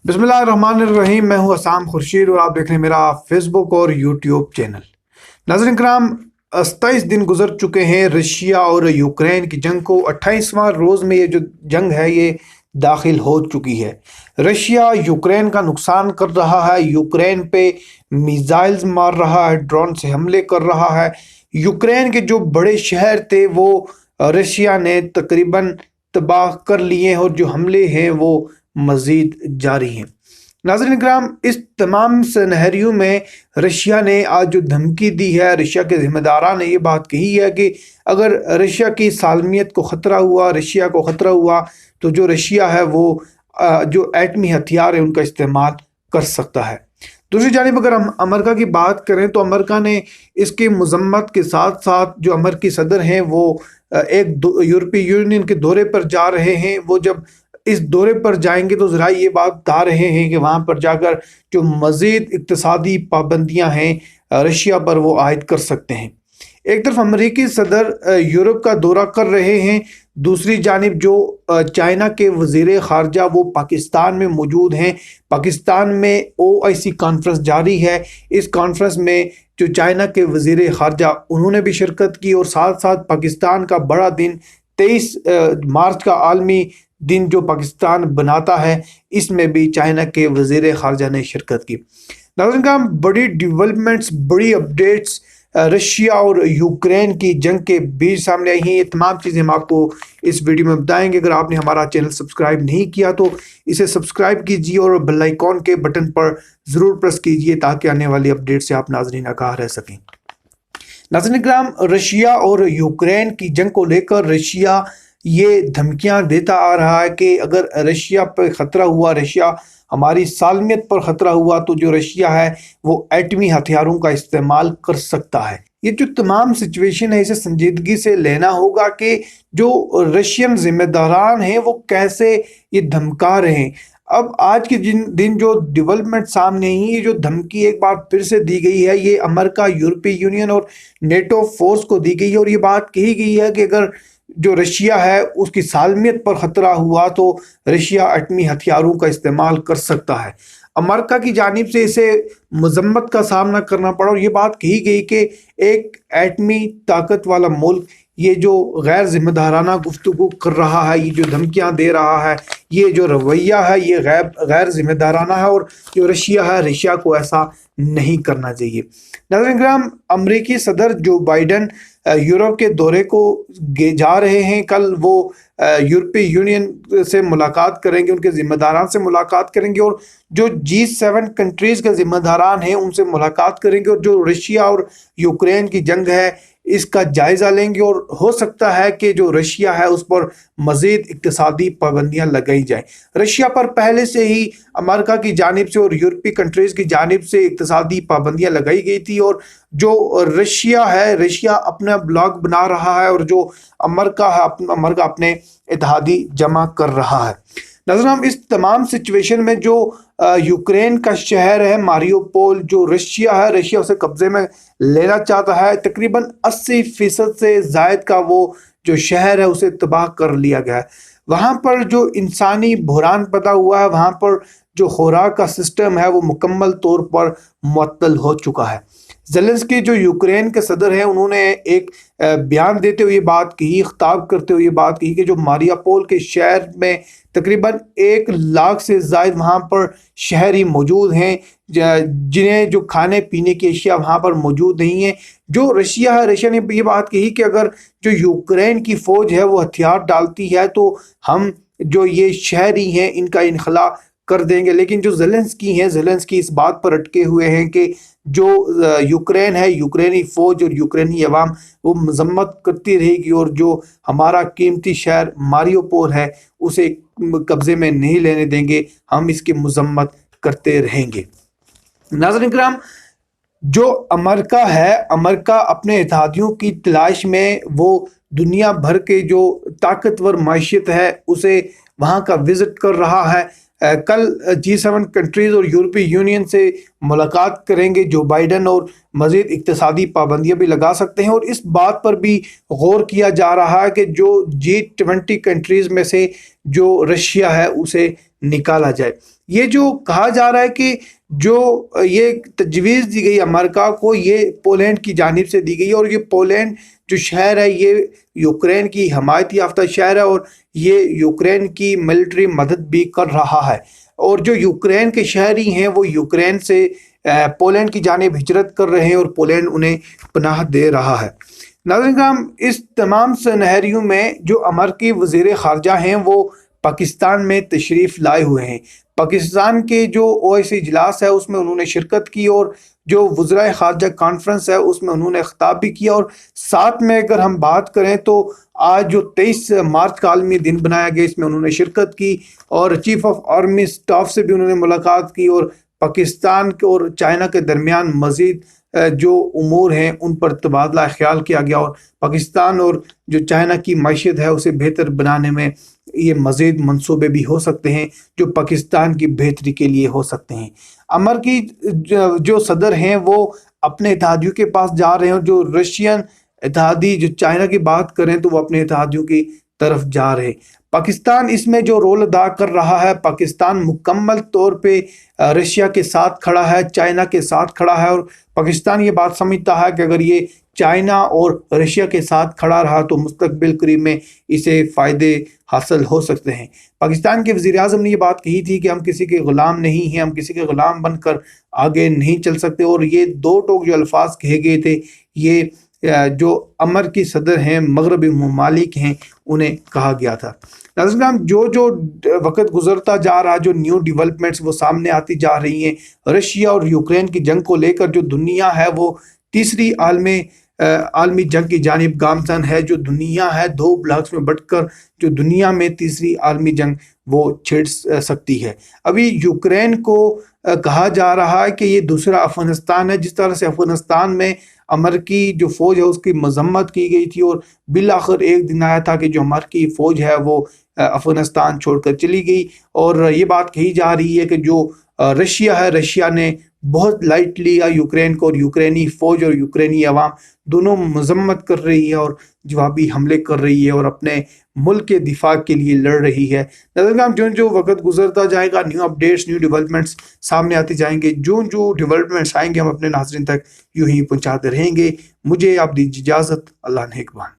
बिस्मिल्लाहिर्रहमानिर्रहीम। मैं हूं असाम खुर्शीद और आप देख रहे हैं मेरा फेसबुक और यूट्यूब चैनल। नाज़रीन कराम, 27 दिन गुजर चुके हैं रशिया और यूक्रेन की जंग को। 28वां रोज़ में ये जो जंग है ये दाखिल हो चुकी है। रशिया यूक्रेन का नुकसान कर रहा है, यूक्रेन पे मिसाइल्स मार रहा है, ड्रोन से हमले कर रहा है। यूक्रेन के जो बड़े शहर थे वो रशिया ने तकरीबन तबाह कर लिए हैं और जो हमले हैं वो मज़ीद जारी हैं। नाज़रीन कराम, इस तमाम सिनेरियो में रशिया ने आज जो धमकी दी है, रशिया के ज़िम्मेदारान ने ये बात कही है कि अगर रशिया की सालमियत को ख़तरा हुआ, रशिया को ख़तरा हुआ, तो जो रशिया है वो जो एटमी हथियार है उनका इस्तेमाल कर सकता है। दूसरी जानिब अगर हम अमेरिका की बात करें तो अमेरिका ने इसकी मजम्मत के साथ साथ जो अमेरिकी सदर हैं वो यूरोपीय यूनियन के दौरे पर जा रहे हैं। वो जब इस दौरे पर जाएंगे तो ज़रा ये बात बता रहे हैं कि वहाँ पर जाकर जो मज़ीद इक़्तिसादी पाबंदियाँ हैं रशिया पर वो आयद कर सकते हैं। एक तरफ अमेरिकी सदर यूरोप का दौरा कर रहे हैं, दूसरी जानिब जो चाइना के वज़ीर ख़ारजा वो पाकिस्तान में मौजूद हैं। पाकिस्तान में OIC कॉन्फ्रेंस जारी है। इस कॉन्फ्रेंस में जो चाइना के वज़ीर ख़ारजा उन्होंने भी शिरकत की और साथ साथ पाकिस्तान का बड़ा दिन 23 मार्च का आलमी दिन जो पाकिस्तान बनाता है इसमें भी चाइना के वज़ीर ख़ारजा ने शिरकत की। नाज़रीन का बड़ी डेवलपमेंट्स, बड़ी अपडेट्स रशिया और यूक्रेन की जंग के बीच सामने आई हैं। ये तमाम चीज़ें हम आपको इस वीडियो में बताएंगे। अगर आपने हमारा चैनल सब्सक्राइब नहीं किया तो इसे सब्सक्राइब कीजिए और बेल आइकॉन के बटन पर ज़रूर प्रेस कीजिए ताकि आने वाली अपडेट से आप नाज़रीन आगाह रह सकें। नाज़रीन किराम, रशिया और यूक्रेन की जंग को लेकर रशिया ये धमकियां देता आ रहा है कि अगर रशिया पर ख़तरा हुआ, रशिया हमारी सालमियत पर ख़तरा हुआ, तो जो रशिया है वो एटमी हथियारों का इस्तेमाल कर सकता है। ये जो तमाम सिचुएशन है इसे संजीदगी से लेना होगा कि जो रशियन ज़िम्मेदारान हैं वो कैसे ये धमका रहे हैं। अब आज के दिन जो डेवलपमेंट सामने आई, ये जो धमकी एक बार फिर से दी गई है ये अमेरिका, यूरोपीय यूनियन और नेटो फोर्स को दी गई है और ये बात कही गई है कि अगर जो रशिया है उसकी सालमियत पर ख़तरा हुआ तो रशिया एटमी हथियारों का इस्तेमाल कर सकता है। अमेरिका की जानिब से इसे मजम्मत का सामना करना पड़ा और ये बात कही गई कि एक एटमी ताकत वाला मुल्क ये जो गैर जिम्मेदाराना गुफ्तगू कर रहा है, ये जो धमकियां दे रहा है, ये जो रवैया है ये गैर जिम्मेदाराना है और जो रशिया है, रशिया को ऐसा नहीं करना चाहिए। नाज़रीन किराम, अमरीकी सदर जो बाइडन यूरोप के दौरे को जा रहे हैं। कल वो यूरोपीय यूनियन से मुलाकात करेंगे, उनके ज़िम्मेदारान से मुलाकात करेंगे और जो G7 कंट्रीज़ के ज़िम्मेदारान हैं उनसे मुलाकात करेंगे और जो रशिया और यूक्रेन की जंग है इसका जायज़ा लेंगे और हो सकता है कि जो रशिया है उस पर मज़ीद इक़्तिसादी पाबंदियाँ लगाई जाए। रशिया पर पहले से ही अमेरिका की जानिब से और यूरोपीय कंट्रीज़ की जानिब से इक़्तिसादी पाबंदियाँ लगाई गई थी और जो रशिया है, रशिया अपना ब्लॉक बना रहा है और जो अमेरिका है, अमेरिका अपने इत्तेहादी जमा कर रहा है। नज़र हम इस तमाम सिचुएशन में जो यूक्रेन का शहर है मारियोपोल, जो रशिया है, रशिया उसे कब्जे में लेना चाहता है। तकरीबन 80% से ज़ायद का वो जो शहर है उसे तबाह कर लिया गया है। वहाँ पर जो इंसानी बहरान पैदा हुआ है, वहाँ पर जो खुराक का सिस्टम है वो मुकम्मल तौर पर मुअत्तल हो चुका है। ज़ेलेंस्की जो यूक्रेन के सदर हैं उन्होंने एक बयान देते हुए बात कही, खिताब करते हुए बात कही कि जो मारियापोल के शहर में तकरीबन 1 लाख से ज़ायद वहाँ पर शहरी मौजूद हैं जिन्हें जो खाने पीने की अशिया वहाँ पर मौजूद नहीं है। जो रशिया है, रशिया ने ये बात कही कि अगर जो यूक्रेन की फ़ौज है वो हथियार डालती है तो हम जो ये शहरी हैं इनका इनखला कर देंगे। लेकिन जो ज़ेलेंस्की इस बात पर अटके हुए हैं कि जो यूक्रेन है, यूक्रेनी फ़ौज और यूक्रेनी अवाम वो मजम्मत करती रहेगी और जो हमारा कीमती शहर मारियोपोल है उसे कब्ज़े में नहीं लेने देंगे, हम इसकी मजम्मत करते रहेंगे। नाज़रीन किराम, जो अमेरिका है, अमेरिका अपने इत्तेहादियों की तलाश में वो दुनिया भर के जो ताकतवर माशियत है उसे वहाँ का विज़िट कर रहा है। कल G7 कंट्रीज़ और यूरोपीय यूनियन से मुलाकात करेंगे जो बाइडन और मज़ीद इक्तिसादी पाबंदियाँ भी लगा सकते हैं। और इस बात पर भी गौर किया जा रहा है कि जो G20 कंट्रीज़ में से जो रशिया है उसे निकाला जाए। ये जो कहा जा रहा है कि जो ये तजवीज़ दी गई अमेरिका को, ये पोलैंड की जानिब से दी गई है। और ये पोलैंड जो शहर है ये यूक्रेन की हमायत याफ्ता शहर है और ये यूक्रेन की मिलिट्री मदद भी कर रहा है। और जो यूक्रेन के शहरी हैं वो यूक्रेन से पोलैंड की जानिब हिजरत कर रहे हैं और पोलैंड उन्हें पनाह दे रहा है। नाज़रीन किराम, इस तमाम सिनेरियो में जो अमेरिकी वज़ीर ख़ारजा हैं वो पाकिस्तान में तशरीफ़ लाए हुए हैं। पाकिस्तान के जो OIC इजलास है उसमें उन्होंने शिरकत की और जो वज़राए ख़ारजा कॉन्फ्रेंस है उसमें उन्होंने ख़िताब भी किया। और साथ में अगर हम बात करें तो आज जो 23 मार्च का आलमी दिन बनाया गया इसमें उन्होंने शिरकत की और चीफ ऑफ आर्मी स्टाफ से भी उन्होंने मुलाकात की और पाकिस्तान और चाइना के दरमियान मज़ीद जो उमूर हैं उन पर तबादला ख्याल किया गया और पाकिस्तान और जो चाइना की मईशत है उसे बेहतर बनाने में ये मज़ीद मंसूबे भी हो सकते हैं जो पाकिस्तान की बेहतरी के लिए हो सकते हैं। अमेरिकी जो सदर हैं वो अपने इत्तेहादियों के पास जा रहे हैं और जो रशियन इत्तेहादी जो चाइना की बात करें तो वो अपने इत्तेहादियों की तरफ जा रहे हैं। पाकिस्तान इसमें जो रोल अदा कर रहा है, पाकिस्तान मुकम्मल तौर पे रशिया के साथ खड़ा है, चाइना के साथ खड़ा है। और पाकिस्तान ये बात समझता है कि अगर ये चाइना और रशिया के साथ खड़ा रहा तो मुस्तकबिल करीब में इसे फ़ायदे हासिल हो सकते हैं। पाकिस्तान के वज़ीर-ए-आज़म ने ये बात कही थी कि हम किसी के ग़ुलाम नहीं हैं, हम किसी के ग़ुलाम बनकर आगे नहीं चल सकते। और ये दो टोक जो अल्फाज कहे गए थे ये जो अमेरिकी सदर हैं, मगरबी ममालिक हैं, उन्हें कहा गया था। नाज़रीन, जो वक्त गुजरता जा रहा, जो न्यू डेवलपमेंट्स वो सामने आती जा रही हैं, रशिया और यूक्रेन की जंग को लेकर जो दुनिया है वो तीसरी आलमी जंग की जानिब गामज़न है। जो दुनिया है दो ब्लॉक्स में बंटकर जो दुनिया में तीसरी आलमी जंग वो छिड़ सकती है। अभी यूक्रेन को कहा जा रहा है कि ये दूसरा अफ़गानिस्तान है। जिस तरह से अफ़गानिस्तान में अमेरिकी जो फ़ौज है उसकी मजम्मत की गई थी और बिल आखिर एक दिन आया था कि जो अमेरिकी फ़ौज है वो अफ़गानिस्तान छोड़कर चली गई। और ये बात कही जा रही है कि जो रशिया है, रशिया ने बहुत लाइट लिया यूक्रेन को और यूक्रेनी फ़ौज और यूक्रेनी अवाम दोनों मजम्मत कर रही है और जवाबी हमले कर रही है और अपने मुल्क के दिफा के लिए लड़ रही है। नज़र जो वक्त गुजरता जाएगा न्यू अपडेट्स, न्यू डेवलपमेंट्स सामने आते जाएंगे। जो डेवलपमेंट्स आएंगे हम अपने नाज़रीन तक यूं ही पहुँचाते रहेंगे। मुझे आप दीजिए इजाज़त। अल्लाह नेकबान।